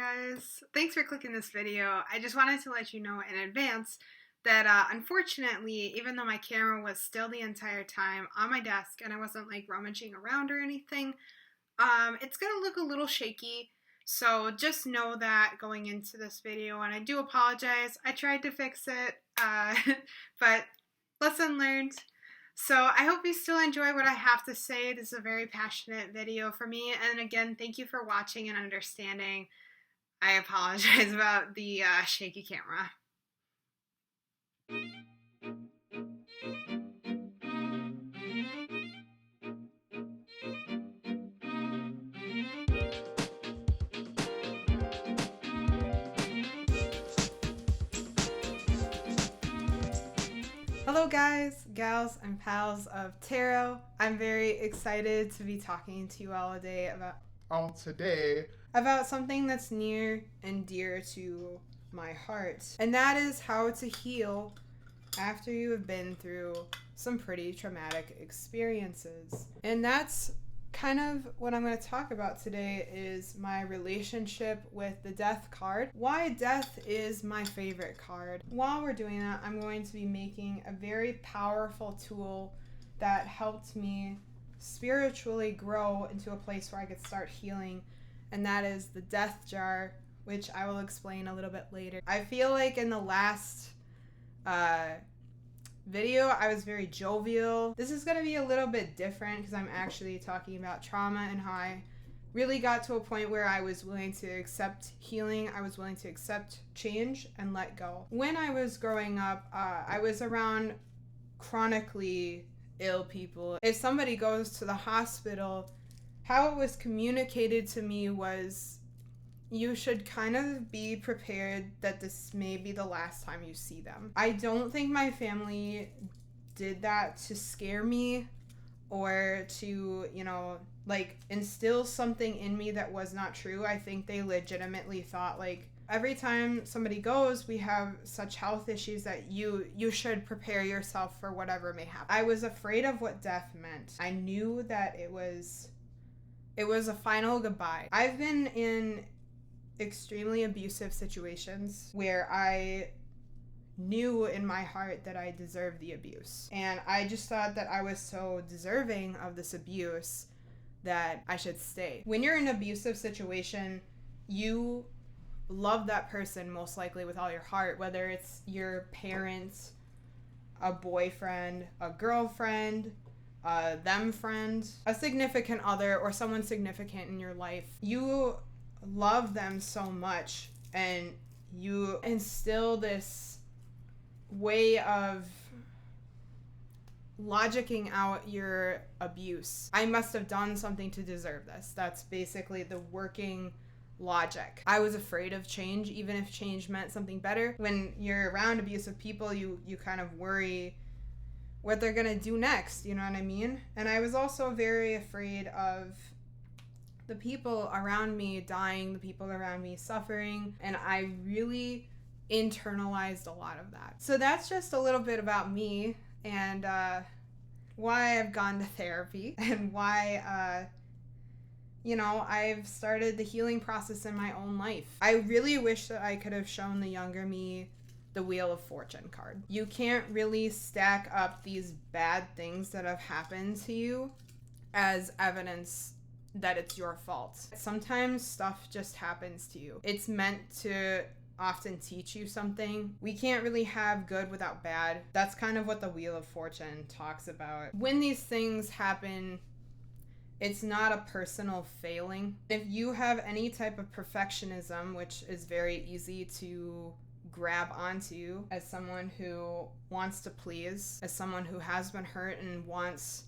guys. Thanks for clicking this video. I just wanted to let you know in advance that unfortunately, even though my camera was still the entire time on my desk and I wasn't like rummaging around or anything, it's gonna look a little shaky. So just know that going into this video, and I do apologize. I tried to fix it, but lesson learned. So I hope you still enjoy what I have to say. This is a very passionate video for me. And again, thank you for watching and understanding. I apologize about the shaky camera. Hello guys, gals, and pals of tarot. I'm very excited to be talking to you all today about something that's near and dear to my heart. And that is how to heal after you have been through some pretty traumatic experiences. And that's kind of what I'm going to talk about today, is my relationship with the Death card. Why Death is my favorite card. While we're doing that, I'm going to be making a very powerful tool that helped me spiritually grow into a place where I could start healing, and that is the Death jar, which I will explain a little bit later. I feel like in the last video I was very jovial. This is going to be a little bit different because I'm actually talking about trauma and how I really got to a point where I was willing to accept healing. I was willing to accept change and let go. When I was growing up, I was around chronically ill people. If somebody goes to the hospital, how it was communicated to me was, you should kind of be prepared that this may be the last time you see them. I don't think my family did that to scare me or to, like instill something in me that was not true. I think they legitimately thought like, every time somebody goes, we have such health issues that you should prepare yourself for whatever may happen. I was afraid of what death meant. I knew that it was a final goodbye. I've been in extremely abusive situations where I knew in my heart that I deserved the abuse. And I just thought that I was so deserving of this abuse that I should stay. When you're in an abusive situation, you love that person most likely with all your heart, whether it's your parents, a boyfriend, a girlfriend, them friend, a significant other, or someone significant in your life. You love them so much, and you instill this way of logicking out your abuse. I must have done something to deserve this. That's basically the working logic. I was afraid of change, even if change meant something better. When you're around abusive people, you kind of worry what they're gonna do next, you know what I mean? And I was also very afraid of the people around me dying, the people around me suffering, and I really internalized a lot of that. So that's just a little bit about me and why I've gone to therapy and why I've started the healing process in my own life. I really wish that I could have shown the younger me the Wheel of Fortune card. You can't really stack up these bad things that have happened to you as evidence that it's your fault. Sometimes stuff just happens to you. It's meant to often teach you something. We can't really have good without bad. That's kind of what the Wheel of Fortune talks about. When these things happen, it's not a personal failing. If you have any type of perfectionism, which is very easy to grab onto as someone who wants to please, as someone who has been hurt and wants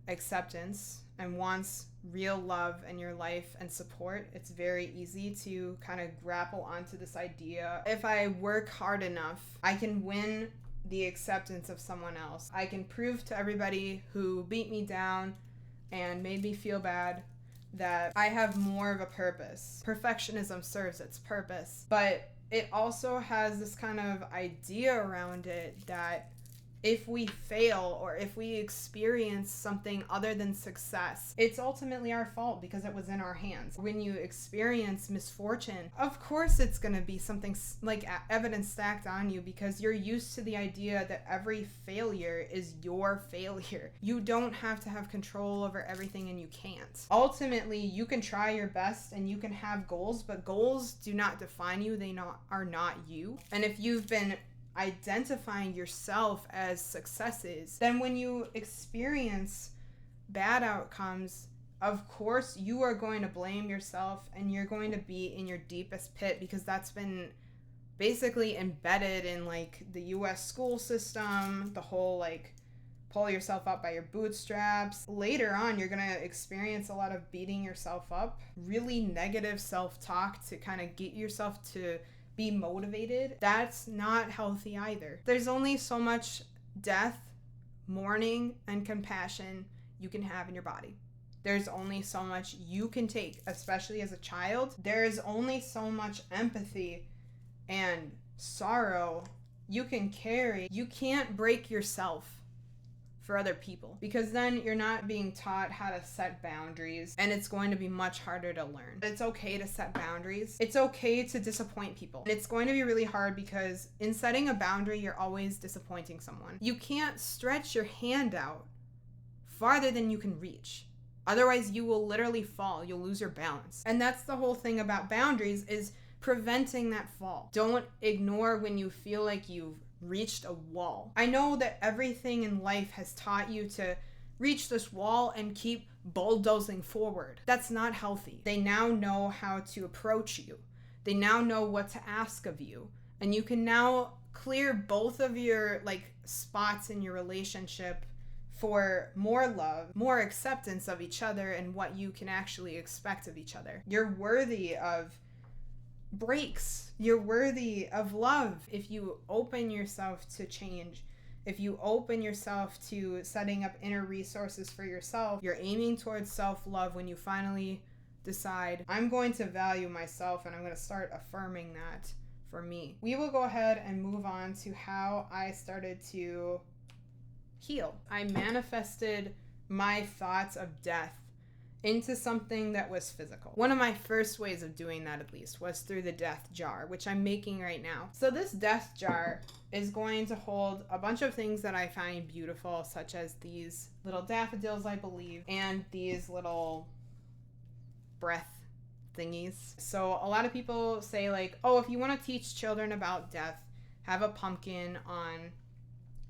acceptance and wants real love in your life and support, it's very easy to kind of grapple onto this idea. If I work hard enough, I can win the acceptance of someone else. I can prove to everybody who beat me down and made me feel bad that I have more of a purpose. Perfectionism serves its purpose, but it also has this kind of idea around it that If we fail or if we experience something other than success, it's ultimately our fault because it was in our hands. When you experience misfortune, of course it's going to be something like evidence stacked on you because you're used to the idea that every failure is your failure. You don't have to have control over everything, and you can't. Ultimately, you can try your best and you can have goals, but goals do not define you. They are not you. And if you've been identifying yourself as successes, then when you experience bad outcomes, of course you are going to blame yourself and you're going to be in your deepest pit because that's been basically embedded in like the US school system, the whole like pull yourself up by your bootstraps. Later on, you're going to experience a lot of beating yourself up, really negative self-talk to kind of get yourself to be motivated. That's not healthy either. There's only so much death, mourning, and compassion you can have in your body. There's only so much you can take, especially as a child. There's only so much empathy and sorrow you can carry. You can't break yourself for other people because then you're not being taught how to set boundaries, and it's going to be much harder to learn. It's okay to set boundaries. It's okay to disappoint people. It's going to be really hard because in setting a boundary, you're always disappointing someone. You can't stretch your hand out farther than you can reach. Otherwise, you will literally fall. You'll lose your balance. And that's the whole thing about boundaries, is preventing that fall. Don't ignore when you feel like you've reached a wall. I know that everything in life has taught you to reach this wall and keep bulldozing forward. That's not healthy. They now know how to approach you. They now know what to ask of you. And you can now clear both of your like spots in your relationship for more love, more acceptance of each other, and what you can actually expect of each other. You're worthy of breaks. You're worthy of love if you open yourself to change. If you open yourself to setting up inner resources for yourself, you're aiming towards self-love when you finally decide, I'm going to value myself and I'm going to start affirming that for me. We will go ahead and move on to how I started to heal. I manifested my thoughts of death into something that was physical. One of my first ways of doing that, at least, was through the death jar, which I'm making right now. So this death jar is going to hold a bunch of things that I find beautiful, such as these little daffodils, I believe, and these little breath thingies. So a lot of people say like, oh, if you want to teach children about death, have a pumpkin on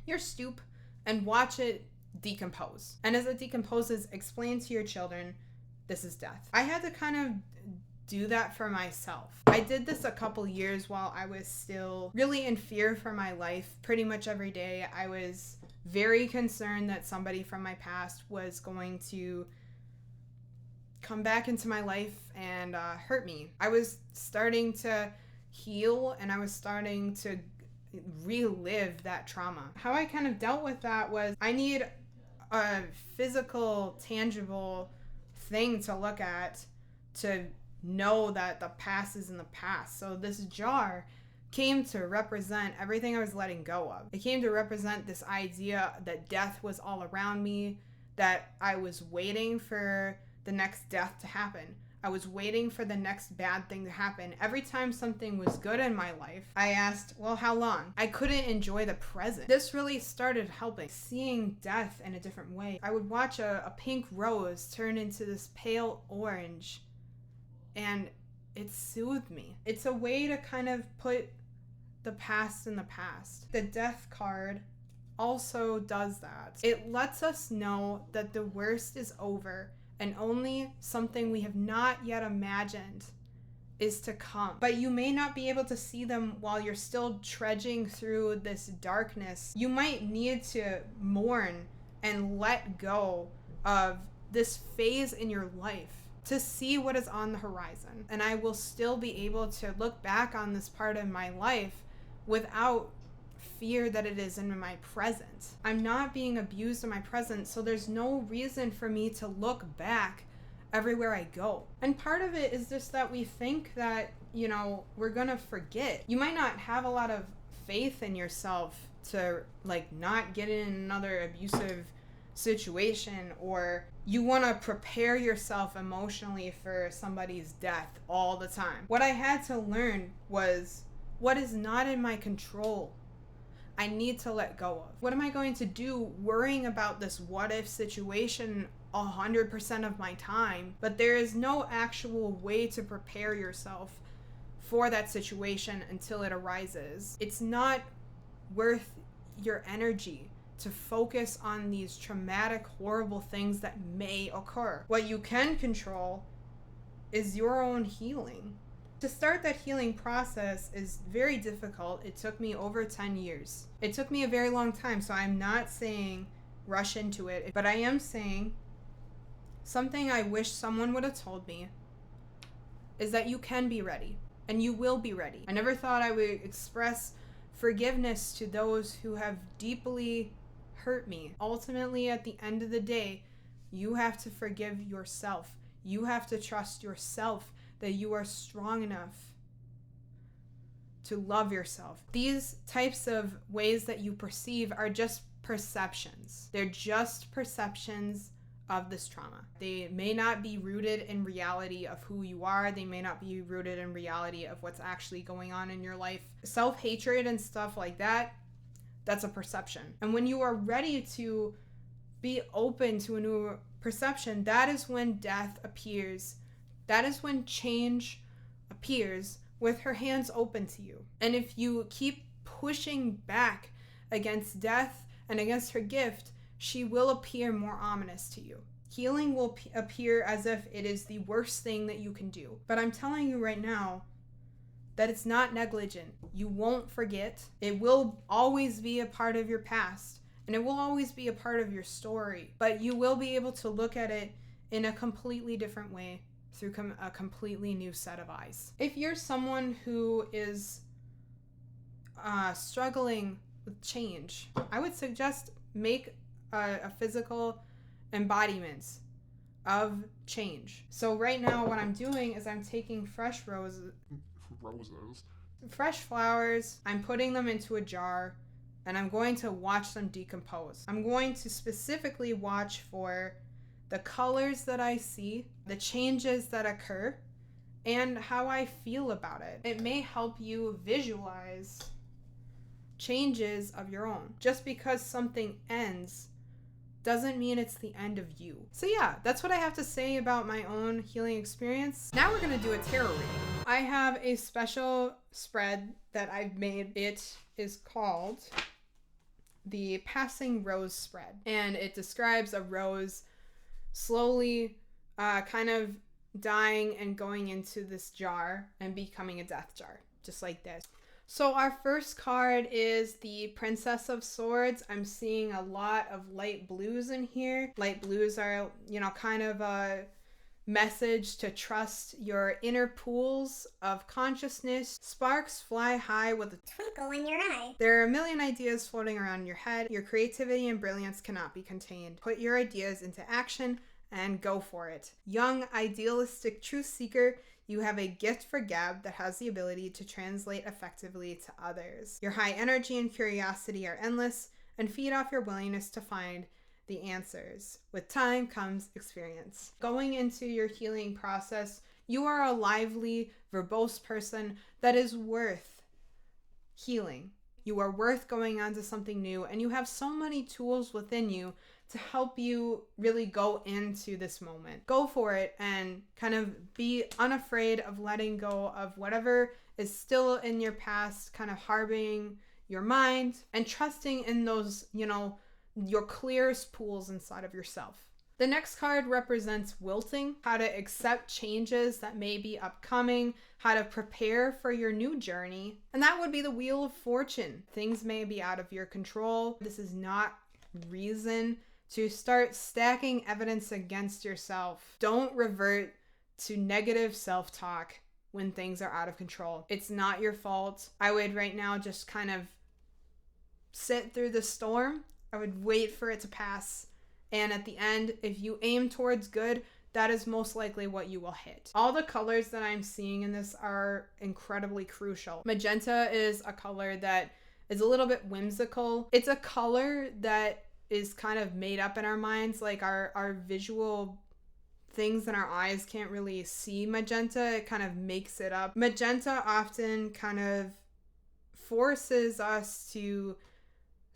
your stoop and watch it decompose. And as it decomposes, explain to your children, this is death. I had to kind of do that for myself. I did this a couple years while I was still really in fear for my life. Pretty much every day I was very concerned that somebody from my past was going to come back into my life and hurt me. I was starting to heal and I was starting to relive that trauma. How I kind of dealt with that was I need a physical, tangible thing to look at to know that the past is in the past. So this jar came to represent everything I was letting go of. It came to represent this idea that death was all around me, that I was waiting for the next death to happen. I was waiting for the next bad thing to happen. Every time something was good in my life, I asked, well, how long? I couldn't enjoy the present. This really started helping, seeing death in a different way. I would watch a pink rose turn into this pale orange, and it soothed me. It's a way to kind of put the past in the past. The death card also does that. It lets us know that the worst is over and only something we have not yet imagined is to come. But you may not be able to see them while you're still trudging through this darkness. You might need to mourn and let go of this phase in your life to see what is on the horizon. And I will still be able to look back on this part of my life without fear that it is in my present. I'm not being abused in my present, so there's no reason for me to look back everywhere I go. And part of it is just that we think that, we're gonna forget. You might not have a lot of faith in yourself to like not get in another abusive situation, or you want to prepare yourself emotionally for somebody's death all the time. What I had to learn was what is not in my control, I need to let go of. What am I going to do worrying about this what if situation 100% of my time? But there is no actual way to prepare yourself for that situation until it arises. It's not worth your energy to focus on these traumatic, horrible things that may occur. What you can control is your own healing. To start that healing process is very difficult. It took me over 10 years. It took me a very long time, so I'm not saying rush into it, but I am saying something I wish someone would have told me is that you can be ready, and you will be ready. I never thought I would express forgiveness to those who have deeply hurt me. Ultimately, at the end of the day, you have to forgive yourself. You have to trust yourself that you are strong enough to love yourself. These types of ways that you perceive are just perceptions. They're just perceptions of this trauma. They may not be rooted in reality of who you are. They may not be rooted in reality of what's actually going on in your life. Self-hatred and stuff like that, that's a perception. And when you are ready to be open to a new perception, that is when death appears. That is when change appears with her hands open to you. And if you keep pushing back against death and against her gift, she will appear more ominous to you. Healing will appear as if it is the worst thing that you can do. But I'm telling you right now that it's not negligent. You won't forget. It will always be a part of your past, and it will always be a part of your story. But you will be able to look at it in a completely different way, through a completely new set of eyes. If you're someone who is struggling with change, I would suggest make a physical embodiment of change. So right now what I'm doing is I'm taking fresh roses, fresh flowers, I'm putting them into a jar, and I'm going to watch them decompose. I'm going to specifically watch for the colors that I see, the changes that occur, and how I feel about it. It may help you visualize changes of your own. Just because something ends doesn't mean it's the end of you. So yeah, that's what I have to say about my own healing experience. Now we're gonna do a tarot reading. I have a special spread that I've made. It is called the Passing Rose Spread, and it describes a rose slowly kind of dying and going into this jar and becoming a death jar, just like this. So our first card is the Princess of Swords. I'm seeing a lot of light blues in here. Light blues are, kind of a message to trust your inner pools of consciousness. Sparks fly high with a twinkle in your eye. There are a million ideas floating around in your head. Your creativity and brilliance cannot be contained. Put your ideas into action and go for it. Young, idealistic truth seeker, you have a gift for gab that has the ability to translate effectively to others. Your high energy and curiosity are endless and feed off your willingness to find the answers. With time comes experience. Going into your healing process, you are a lively, verbose person that is worth healing. You are worth going on to something new, and you have so many tools within you to help you really go into this moment. Go for it and kind of be unafraid of letting go of whatever is still in your past, kind of harboring your mind, and trusting in those, your clearest pools inside of yourself. The next card represents wilting, how to accept changes that may be upcoming, how to prepare for your new journey. And that would be the Wheel of Fortune. Things may be out of your control. This is not reason to start stacking evidence against yourself. Don't revert to negative self-talk when things are out of control. It's not your fault. I would right now just kind of sit through the storm. I would wait for it to pass. And at the end, if you aim towards good, that is most likely what you will hit. All the colors that I'm seeing in this are incredibly crucial. Magenta is a color that It's a little bit whimsical. It's a color that is kind of made up in our minds. Like our visual things in our eyes can't really see magenta. It kind of makes it up. Magenta often kind of forces us to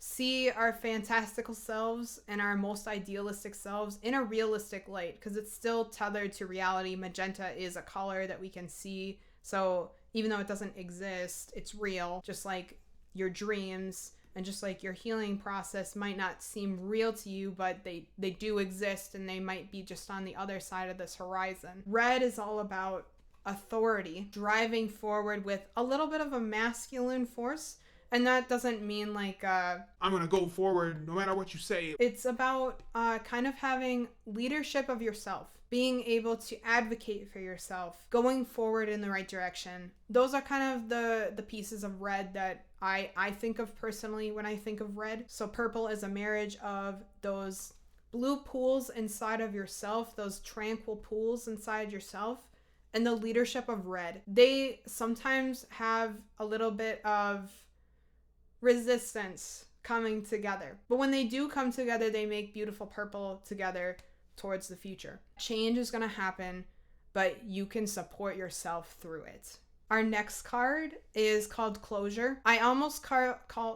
see our fantastical selves and our most idealistic selves in a realistic light, because it's still tethered to reality. Magenta is a color that we can see. So even though it doesn't exist, it's real. Just like your dreams and just like your healing process might not seem real to you, but they do exist, and they might be just on the other side of this horizon. Red is all about authority, driving forward with a little bit of a masculine force. And that doesn't mean like I'm gonna go forward no matter what you say. It's about kind of having leadership of yourself, being able to advocate for yourself, going forward in the right direction. Those are kind of the pieces of red that I think of personally when I think of red. So purple is a marriage of those blue pools inside of yourself, those tranquil pools inside yourself, and the leadership of red. They sometimes have a little bit of resistance coming together, but when they do come together, they make beautiful purple together towards the future. Change is going to happen, but you can support yourself through it. Our next card is called Closure. I almost called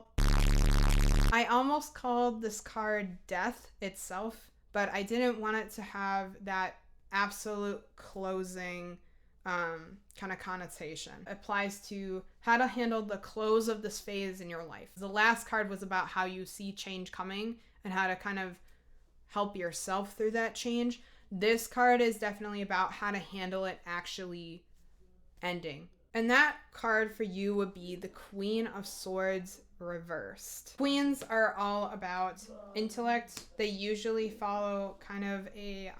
this card Death itself, but I didn't want it to have that absolute closing kind of connotation. It applies to how to handle the close of this phase in your life. The last card was about how you see change coming and how to kind of help yourself through that change. This card is definitely about how to handle it actually ending. And that card for you would be the Queen of Swords reversed. Queens are all about intellect. They usually follow kind of a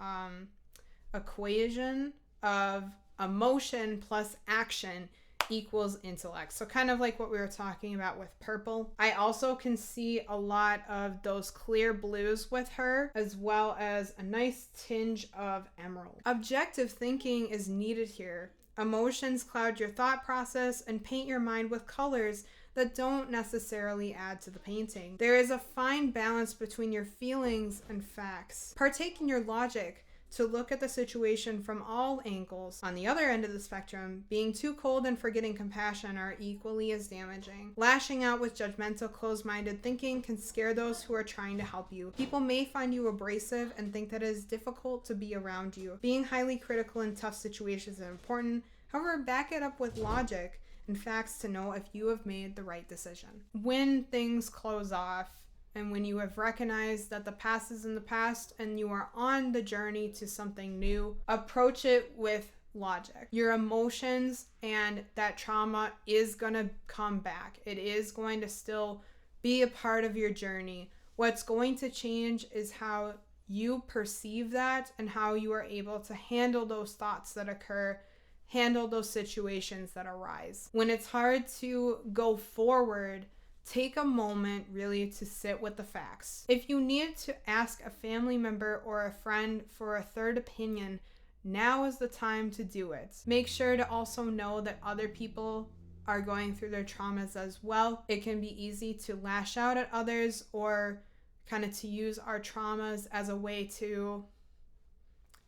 equation of emotion plus action equals intellect. So kind of like what we were talking about with purple. I also can see a lot of those clear blues with her, as well as a nice tinge of emerald. Objective thinking is needed here. Emotions cloud your thought process and paint your mind with colors that don't necessarily add to the painting. There is a fine balance between your feelings and facts. Partake in your logic to look at the situation from all angles. On the other end of the spectrum, being too cold and forgetting compassion are equally as damaging. Lashing out with judgmental, closed-minded thinking can scare those who are trying to help you. People may find you abrasive and think that it is difficult to be around you. Being highly critical in tough situations is important. However, back it up with logic and facts to know if you have made the right decision. When things close off, and when you have recognized that the past is in the past and you are on the journey to something new, approach it with logic. Your emotions and that trauma is going to come back. It is going to still be a part of your journey. What's going to change is how you perceive that and how you are able to handle those thoughts that occur, handle those situations that arise. When it's hard to go forward, take a moment really to sit with the facts. If you need to ask a family member or a friend for a third opinion, now is the time to do it. Make sure to also know that other people are going through their traumas as well. It can be easy to lash out at others or kind of to use our traumas as a way to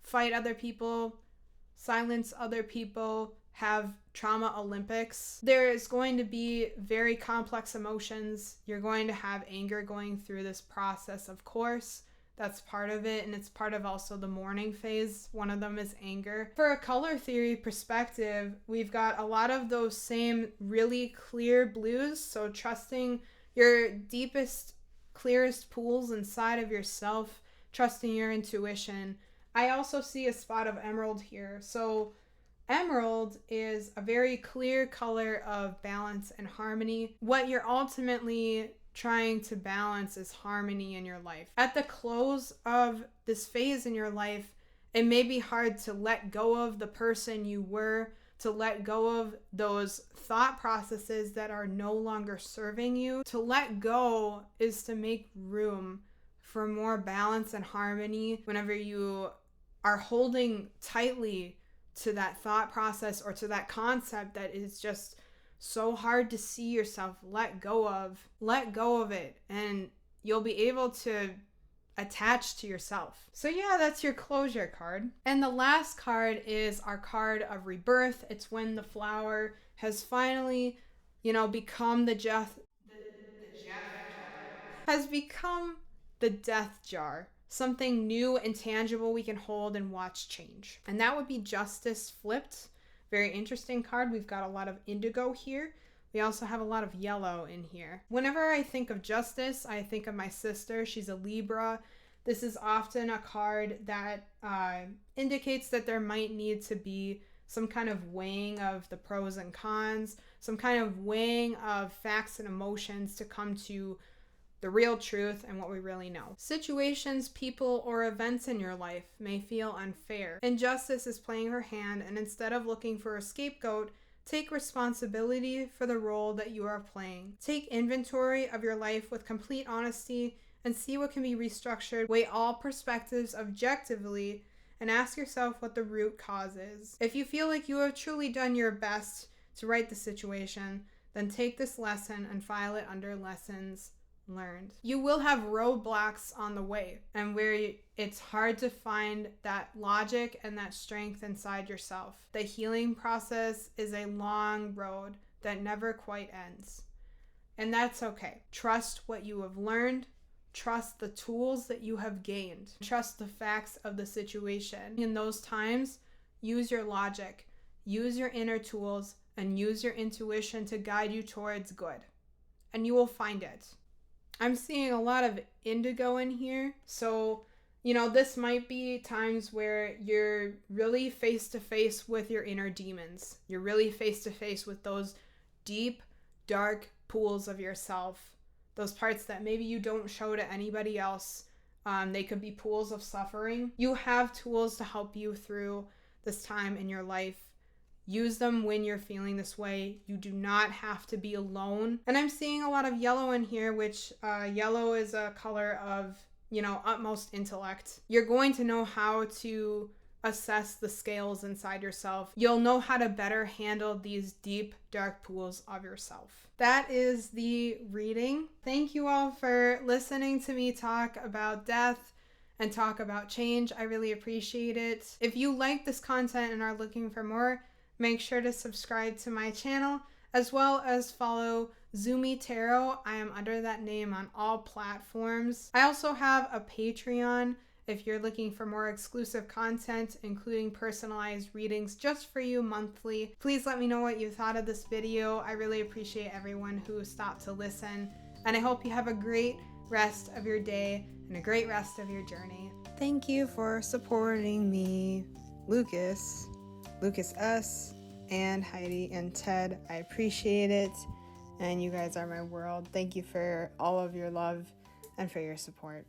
fight other people, silence other people, have trauma Olympics. There is going to be very complex emotions. You're going to have anger going through this process, of course. That's part of it, and it's part of also the mourning phase. One of them is anger. For a color theory perspective, we've got a lot of those same really clear blues, so trusting your deepest, clearest pools inside of yourself, trusting your intuition. I also see a spot of emerald here. So emerald is a very clear color of balance and harmony. What you're ultimately trying to balance is harmony in your life. At the close of this phase in your life, it may be hard to let go of the person you were, to let go of those thought processes that are no longer serving you. To let go is to make room for more balance and harmony whenever you are holding tightly to that thought process or to that concept that is just so hard to see yourself let go of it, and you'll be able to attach to yourself. So yeah, that's your closure card. And the last card is our card of rebirth. It's when the flower has finally, become the death jar. Something new and tangible we can hold and watch change. And that would be justice flipped. Very interesting card. We've got a lot of indigo here. We also have a lot of yellow in here. Whenever I think of justice, I think of my sister. She's a Libra. This is often a card that indicates that there might need to be some kind of weighing of the pros and cons, some kind of weighing of facts and emotions to come to the real truth and what we really know. Situations, people, or events in your life may feel unfair. Injustice is playing her hand, and instead of looking for a scapegoat, take responsibility for the role that you are playing. Take inventory of your life with complete honesty and see what can be restructured. Weigh all perspectives objectively and ask yourself what the root cause is. If you feel like you have truly done your best to right the situation, then take this lesson and file it under lessons learned. You will have roadblocks on the way, and where it's hard to find that logic and that strength inside yourself. The healing process is a long road that never quite ends, and that's okay. Trust what you have learned. Trust the tools that you have gained. Trust the facts of the situation. In those times, use your logic, use your inner tools, and use your intuition to guide you towards good, and you will find it. I'm seeing a lot of indigo in here. So, this might be times where you're really face to face with your inner demons. You're really face to face with those deep, dark pools of yourself. Those parts that maybe you don't show to anybody else. They could be pools of suffering. You have tools to help you through this time in your life. Use them when you're feeling this way. You do not have to be alone. And I'm seeing a lot of yellow in here, which yellow is a color of, utmost intellect. You're going to know how to assess the scales inside yourself. You'll know how to better handle these deep, dark pools of yourself. That is the reading. Thank you all for listening to me talk about death and talk about change. I really appreciate it. If you like this content and are looking for more, make sure to subscribe to my channel, as well as follow Zoe Tarot. I am under that name on all platforms. I also have a Patreon if you're looking for more exclusive content, including personalized readings just for you monthly. Please let me know what you thought of this video. I really appreciate everyone who stopped to listen, and I hope you have a great rest of your day and a great rest of your journey. Thank you for supporting me, Lucas, us, and Heidi and Ted. I appreciate it, and you guys are my world. Thank you for all of your love and for your support.